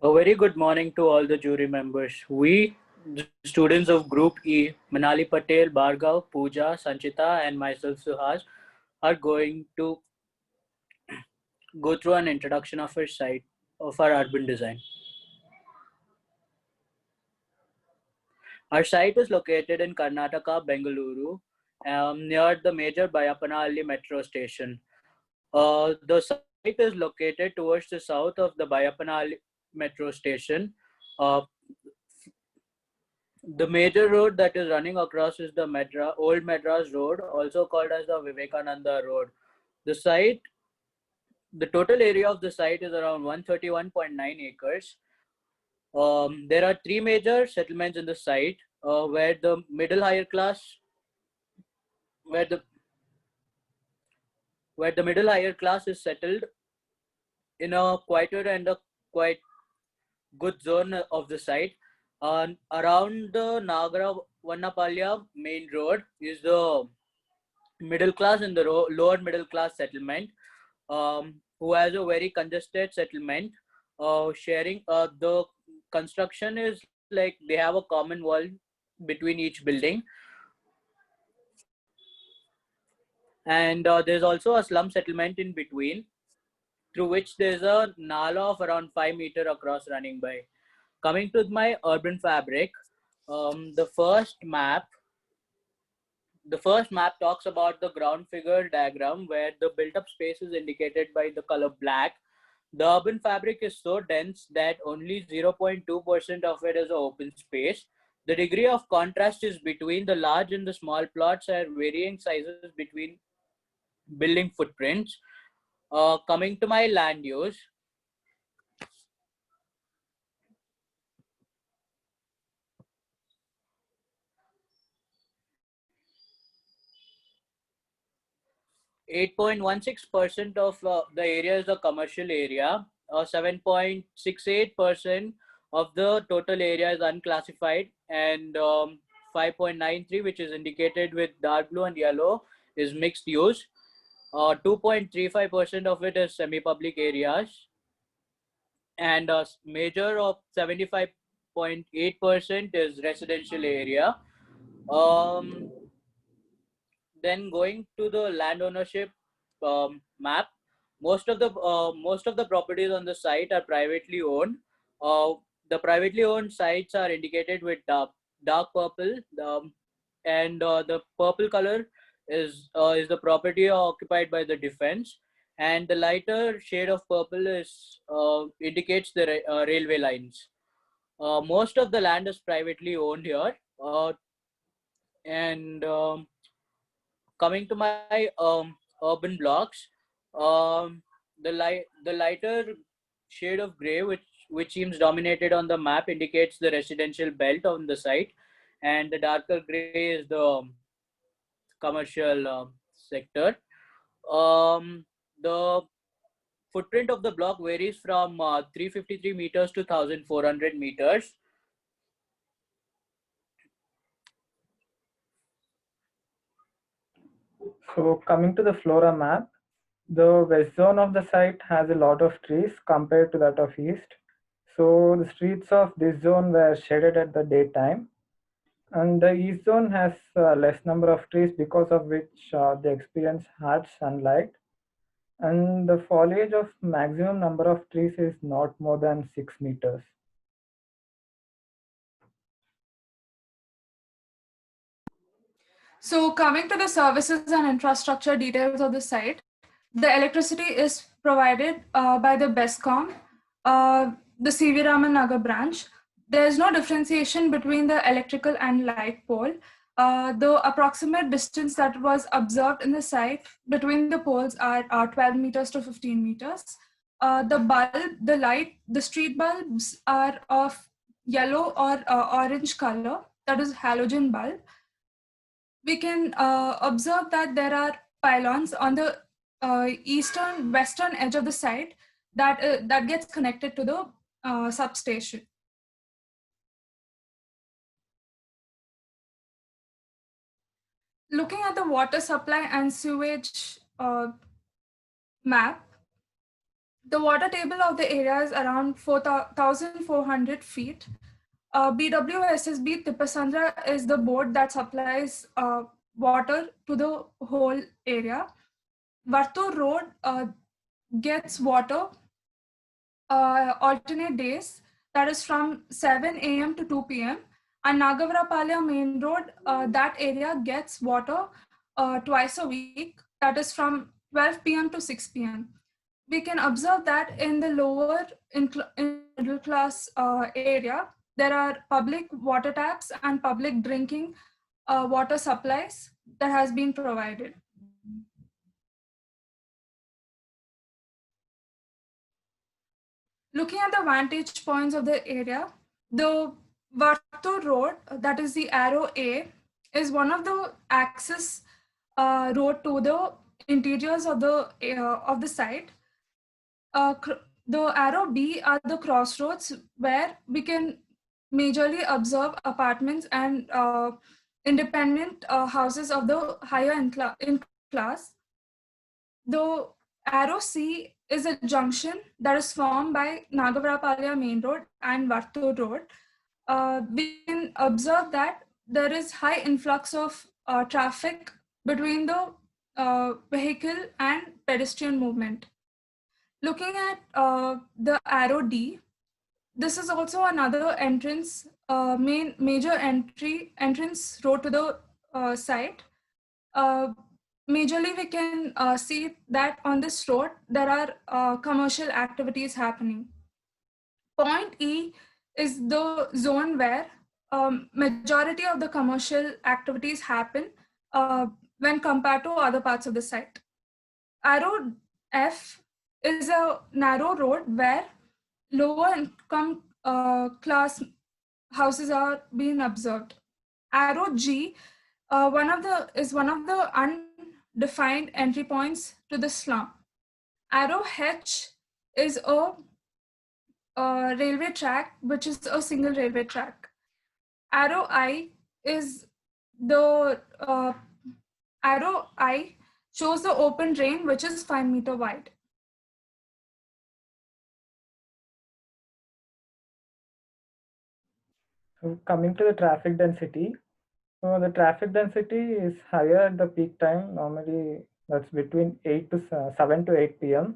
A very good morning to all the jury members. We, the students of Group E, Manali Patel, Bhargav, Pooja, Sanchita, and myself, Suhas, are going to go through an introduction of our site, of our urban design. Our site is located in Karnataka, Bengaluru, near the major Bayapanalli metro station. The site is located towards the south of the Bayapanalli metro station. Uh, The major road that is running across is the Old Madras Road, also called as the Vivekananda Road. The site, the total area of the site is around 131.9 acres. There are three major settlements in the site, where the middle higher class, where the middle higher class is settled in a quieter and a quite good zone of the site. Around the Nagara Vannapalya main road is the middle class and the lower middle class settlement, who has a very congested settlement, sharing the construction is like they have a common wall between each building, and there's also a slum settlement in between, through which there's a nala of around 5 meter across running by. Coming to my urban fabric, the first map talks about the ground figure diagram where the built-up space is indicated by the color black. The urban fabric is so dense that only 0.2% of it is open space. The degree of contrast is between the large and the small plots are varying sizes between building footprints. Coming to my land use, 8.16% of the area is a commercial area. 7.68% of the total area is unclassified, and 5.93, which is indicated with dark blue and yellow, is mixed use. 2.35% of it is semi-public areas, and a major of 75.8% is residential area. Um, then going to the land ownership map, most of the properties on the site are privately owned. The privately owned sites are indicated with dark purple, and the purple color is the property occupied by the defense, and the lighter shade of purple is indicates the railway lines. Most of the land is privately owned here, and coming to my urban blocks, um, the lighter shade of gray, which seems dominated on the map, indicates the residential belt on the site, and the darker gray is the commercial sector. The footprint of the block varies from 353 meters to 1,400 meters. So coming to the flora map, the west zone of the site has a lot of trees compared to that of east. So the streets of this zone were shaded at the daytime, and the east zone has less number of trees because of which they experience hard sunlight. And the foliage of maximum number of trees is not more than 6 meters. So coming to the services and infrastructure details of the site, the electricity is provided by the BESCOM, the CV Raman Nagar branch. There is no differentiation between the electrical and light pole. The approximate distance that was observed in the site between the poles are 12 meters to 15 meters. The bulb, the light, the street bulbs are of yellow or orange color, that is halogen bulb. We can observe that there are pylons on the western edge of the site that gets connected to the substation. Looking at the water supply and sewage map, The water table of the area is around 4,400 feet. BWSSB Tipasandra is the board that supplies water to the whole area. Vartur Road gets water alternate days, that is from 7 a.m. to 2 p.m. And Nagavarapalia Main Road, that area gets water twice a week, that is from 12 p.m. to 6 p.m. We can observe that in the lower in middle class area, there are public water taps and public drinking water supplies that has been provided. Looking at the vantage points of the area, the Vartur Road, that is the arrow A, is one of the access road to the interiors of the site. The arrow B are the crossroads where we can majorly observe apartments and independent houses of the higher in class. The arrow C is a junction that is formed by Nagavarapalia Main Road and Vartur Road. We can observe that there is high influx of traffic between the vehicle and pedestrian movement. Looking at the arrow D, this is also another entrance, major entrance road to the site. Majorly, we can see that on this road, there are commercial activities happening. Point E is the zone where majority of the commercial activities happen when compared to other parts of the site. Arrow F is a narrow road where lower income class houses are being observed. Arrow G one of the undefined entry points to the slum. Arrow H is a railway track, which is a single railway track. Arrow I is the arrow I shows the open drain, which is 5 meters wide. So coming to the traffic density, so the traffic density is higher at the peak time. Normally, that's between 7 to 8 p.m.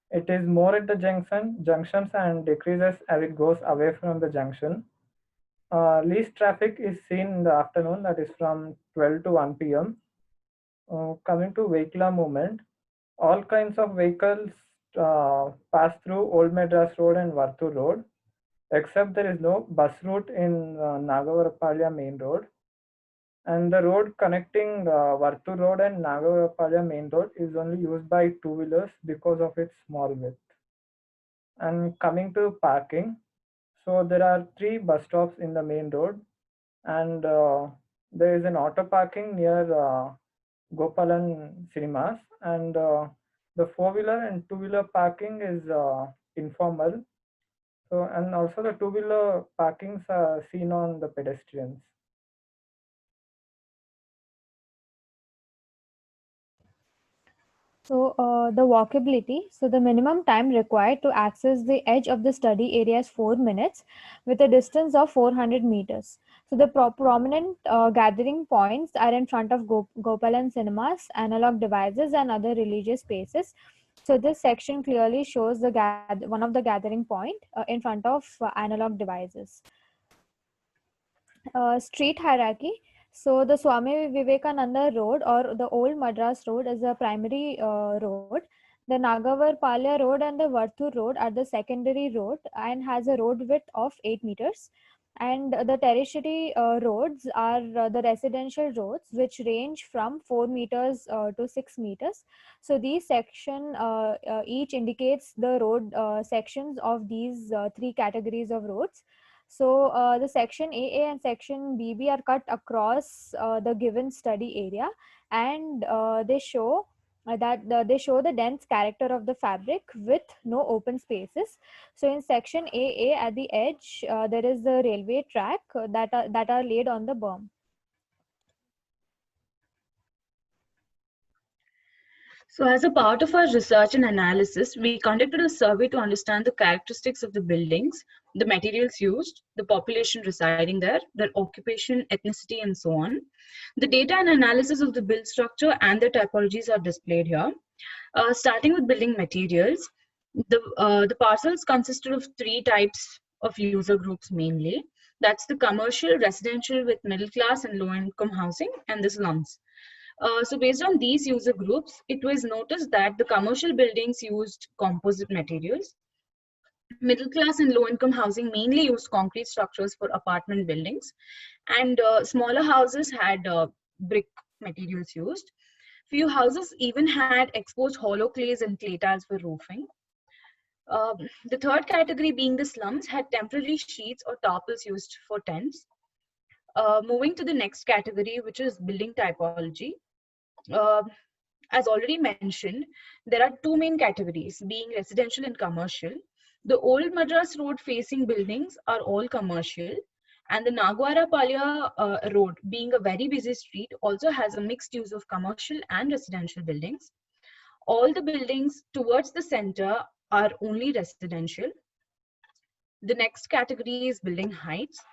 It is more at the junctions and decreases as it goes away from the junction. Least traffic is seen in the afternoon, that is from 12 to 1 p.m. Coming to vehicular movement, all kinds of vehicles pass through Old Madras Road and Vartur Road, except there is no bus route in Nagavarapalia Main Road. And the road connecting Vartur Road and Nagavarapalia Main Road is only used by two-wheelers because of its small width. And coming to parking, so there are 3 bus stops in the main road, and there is an auto parking near Gopalan Cinemas, and the four-wheeler and two-wheeler parking is informal. So, and also the two-wheeler parkings are seen on the pedestrians. So the walkability, so the minimum time required to access the edge of the study area is 4 minutes with a distance of 400 meters. So the prominent gathering points are in front of Gopalan Cinemas, Analog Devices and other religious spaces. So this section clearly shows one of the gathering point in front of Analog Devices. Street hierarchy. So the Swami Vivekananda Road or the Old Madras Road is the primary road. The Nagavarpalia Road and the Varthur Road are the secondary road and has a road width of 8 meters. And the tertiary roads are the residential roads, which range from 4 meters to 6 meters. So these section each indicates the road sections of these 3 categories of roads. So the section AA and section BB are cut across the given study area, and they show they show the dense character of the fabric with no open spaces. So in section AA at the edge, there is the railway track that are laid on the berm. So as a part of our research and analysis, we conducted a survey to understand the characteristics of the buildings, the materials used, the population residing there, their occupation, ethnicity, and so on. The data and analysis of the build structure and their typologies are displayed here. Starting with building materials, the parcels consisted of 3 types of user groups mainly. That's the commercial, residential with middle class and low income housing, and the slums. So based on these user groups, it was noticed that the commercial buildings used composite materials. Middle class and low income housing mainly used concrete structures for apartment buildings, and smaller houses had brick materials used. Few houses even had exposed hollow clays and clay tiles for roofing. The third category, being the slums, had temporary sheets or tarpaulins used for tents. Moving to the next category, which is building typology. Uh, as already mentioned, there are 2 main categories, being residential and commercial. The old Madras Road facing buildings are all commercial, and the Nagwara Palya Road, being a very busy street, also has a mixed use of commercial and residential buildings. All the buildings towards the center are only residential. The next category is building heights.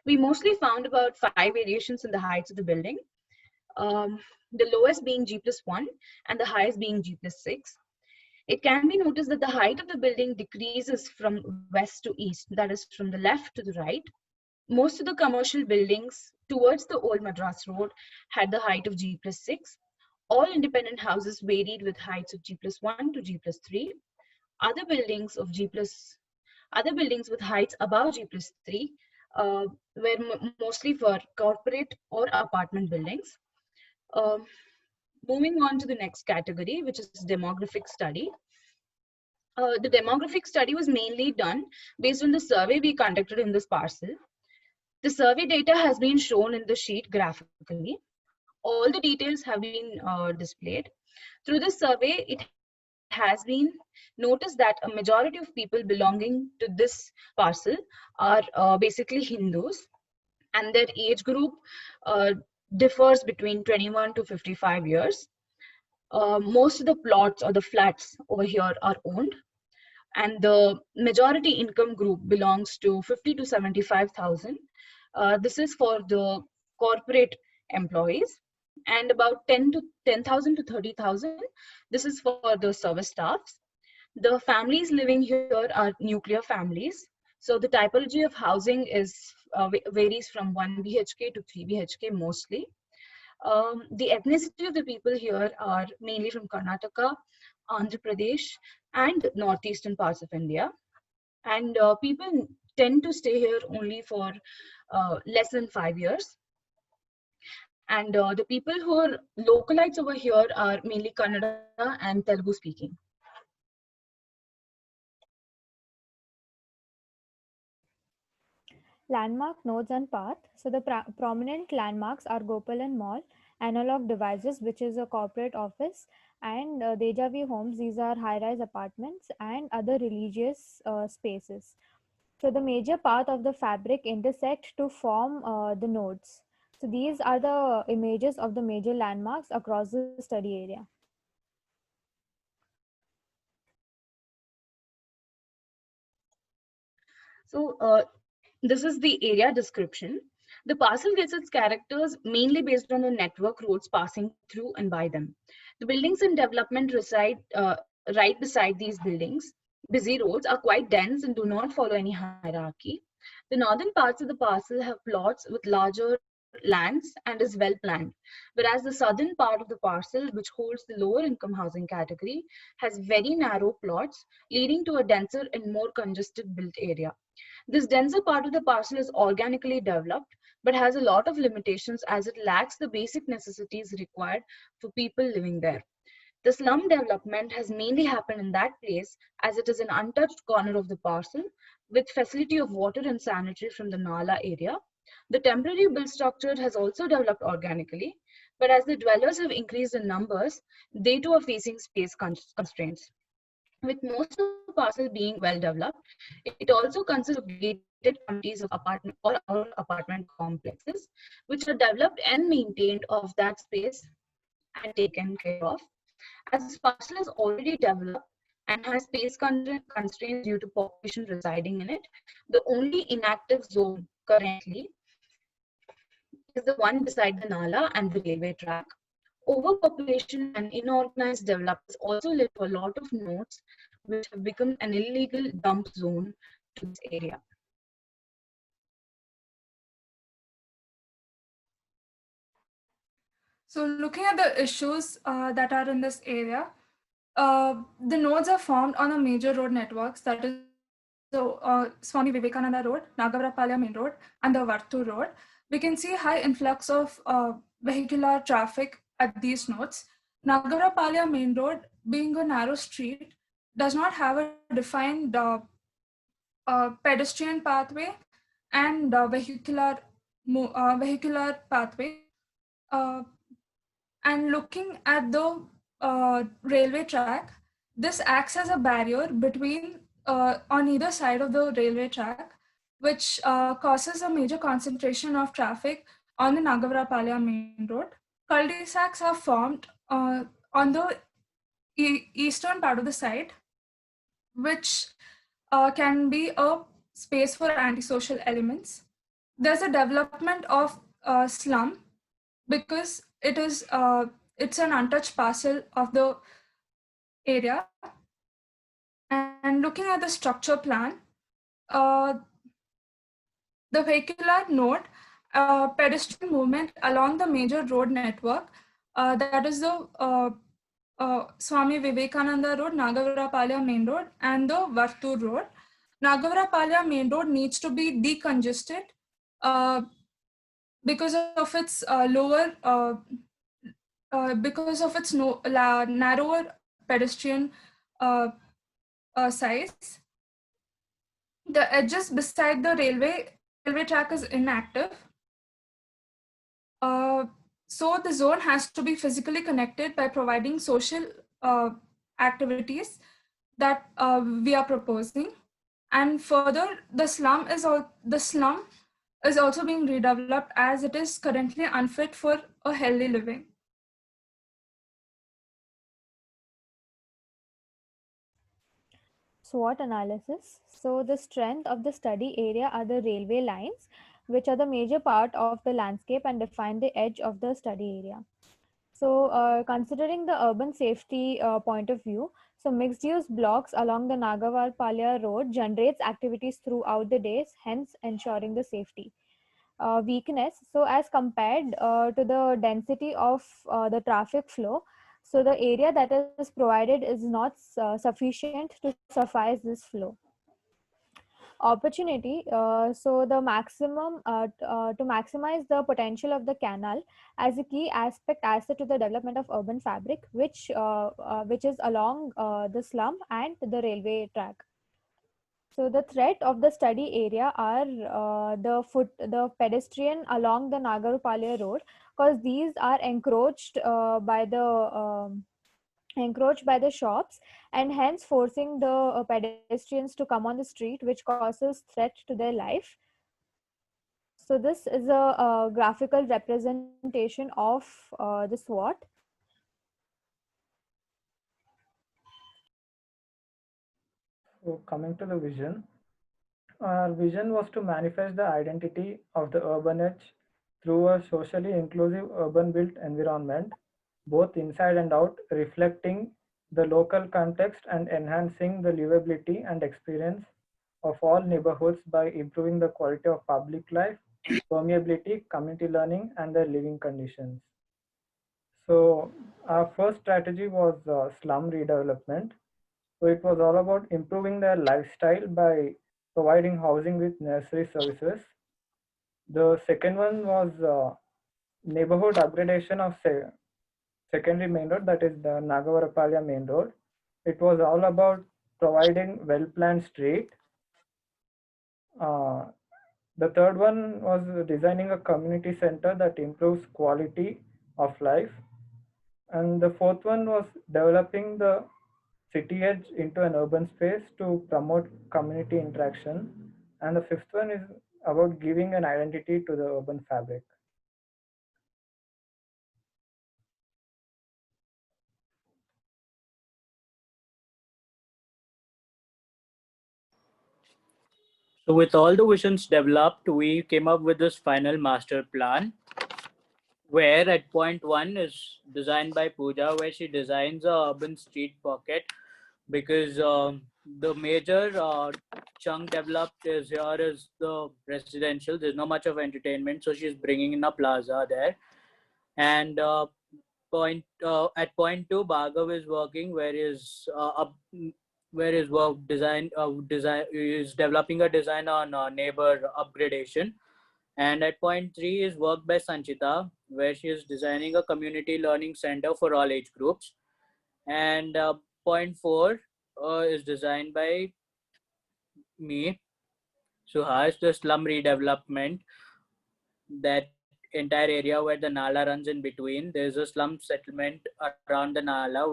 We mostly found about 5 variations in the heights of the building. The lowest being G+1 and the highest being G+6. It can be noticed that the height of the building decreases from west to east, that is from the left to the right. Most of the commercial buildings towards the old Madras Road had the height of G+6. All independent houses varied with heights of G+1 to G+3. Other buildings with heights above G+3 were mostly for corporate or apartment buildings. Moving on to the next category, which is demographic study. The demographic study was mainly done based on the survey we conducted in this parcel. The survey data has been shown in the sheet graphically. All the details have been displayed. Through this survey, it has been noticed that a majority of people belonging to this parcel are basically Hindus, and their age group differs between 21 to 55 years. Most of the plots or the flats over here are owned, and the majority income group belongs to 50 to 75,000. This is for the corporate employees, and about 10,000 to 30,000. This is for the service staffs. The families living here are nuclear families. So the typology of housing is varies from 1 BHK to 3 BHK mostly. The ethnicity of the people here are mainly from Karnataka, Andhra Pradesh, and northeastern parts of India. And people tend to stay here only for less than 5 years. And the people who are localites over here are mainly Kannada and Telugu speaking. Landmark nodes and path. So the prominent landmarks are Gopalan Mall, Analog Devices, which is a corporate office, and Dejavi Homes. These are high-rise apartments and other religious spaces. So the major path of the fabric intersect to form the nodes. So these are the images of the major landmarks across the study area. So this is the area description. The parcel gets its characters mainly based on the network roads passing through and by them. The buildings in development reside right beside these buildings. Busy roads are quite dense and do not follow any hierarchy. The northern parts of the parcel have plots with larger lands and is well planned, whereas the southern part of the parcel, which holds the lower income housing category, has very narrow plots leading to a denser and more congested built area. This denser part of the parcel is organically developed, but has a lot of limitations as it lacks the basic necessities required for people living there. The slum development has mainly happened in that place as it is an untouched corner of the parcel with facility of water and sanitary from the Nala area. The temporary build structure has also developed organically, but as the dwellers have increased in numbers, they too are facing space constraints. With most of the parcel being well developed, it also consists of gated communities of apartment or apartment complexes, which are developed and maintained of that space and taken care of. As this parcel is already developed and has space constraints due to population residing in it, the only inactive zone currently is the one beside the Nala and the railway track. Overpopulation and inorganized developers also led to a lot of nodes which have become an illegal dump zone to this area. So looking at the issues that are in this area, the nodes are formed on a major road networks, that is Swami Vivekananda Road, Nagavarapalia Main Road, and the Vartu Road. We can see high influx of vehicular traffic at these nodes. Nagavarapalia Main Road, being a narrow street, does not have a defined pedestrian pathway and vehicular pathway. Uh, and looking at the railway track, this acts as a barrier between on either side of the railway track, which causes a major concentration of traffic on the Nagavarapalia main road. Cul-de-sacs are formed on the eastern part of the site, which can be a space for antisocial elements. There's a development of slum because it's an untouched parcel of the area. And looking at the structure plan, uh, the vehicular node, pedestrian movement along the major road network, that is the Swami Vivekananda Road, Nagavarapalia Main Road, and the Vartur Road. Nagavarapalia Main Road needs to be decongested because of its narrower pedestrian size. The edges beside the railway track is inactive. So the zone has to be physically connected by providing social activities that we are proposing. And further, the slum is also being redeveloped as it is currently unfit for a healthy living. SWOT analysis. So the strength of the study area are the railway lines, which are the major part of the landscape and define the edge of the study area. So considering the urban safety point of view, so mixed use blocks along the Nagavarpalia road generates activities throughout the days, hence ensuring the safety. Weakness, so as compared to the density of the traffic flow, so the area that is provided is not sufficient to suffice this flow. Opportunity, so the maximum to maximize the potential of the canal as a key asset to the development of urban fabric, which is along the slum and the railway track. So the threat of the study area are the pedestrian along the Nagarupalia road, because these are encroached by the shops, and hence forcing the pedestrians to come on the street, which causes threat to their life. So this is a graphical representation of the SWOT. So coming to the vision, our vision was to manifest the identity of the urban edge through a socially inclusive urban built environment, both inside and out, reflecting the local context and enhancing the livability and experience of all neighborhoods by improving the quality of public life, permeability, community learning, and their living conditions. So our first strategy was slum redevelopment. So it was all about improving their lifestyle by providing housing with necessary services. The second one was neighborhood upgradation of secondary main road, that is the Nagavarapalia main road. It was all about providing well-planned street. Uh, the third one was designing a community center that improves quality of life. And the fourth one was developing the city edge into an urban space to promote community interaction. And the fifth one is about giving an identity to the urban fabric. So with all the visions developed, we came up with this final master plan, where at point one is designed by Pooja, where she designs a urban street pocket, because the major chunk developed is here is the residential. There's not much of entertainment, so she's bringing in a plaza there. And at point two, Bhargav is working, where his work design is developing a design on neighbor upgradation. And at point three is work by Sanchita, where she is designing a community learning center for all age groups. And point four is designed by me, Suhas, the slum redevelopment. That entire area where the Nala runs in between, there's a slum settlement around the Nala,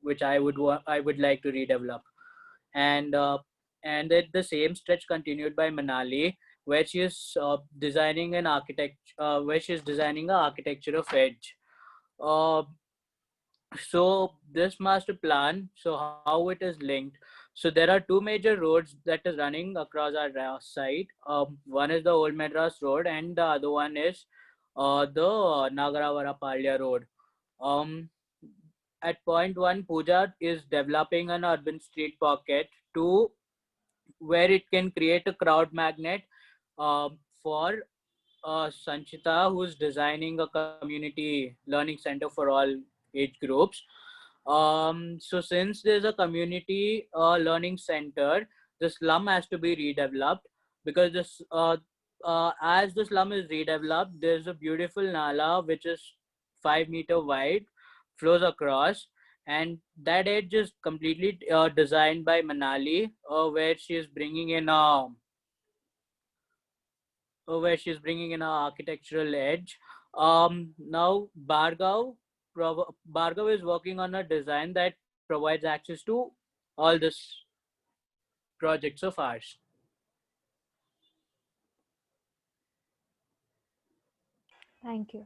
which I would like to redevelop. And at the same stretch continued by Manali, where she is designing an architecture of edge. Uh, so this master plan, so how it is linked. So there are two major roads that is running across our site. One is the Old Madras Road, and the other one is the Nagaravara Palya Road. At point one, Pooja is developing an urban street pocket to where it can create a crowd magnet for Sanchita, who's designing a community learning center for all age groups. So since there's a community learning center, the slum has to be redeveloped, because as the slum is redeveloped, there's a beautiful nala which is 5 meter wide, flows across, and that edge is completely designed by Manali, where she is bringing in an architectural edge. Now Bhargav is working on a design that provides access to all this projects of ours. Thank you.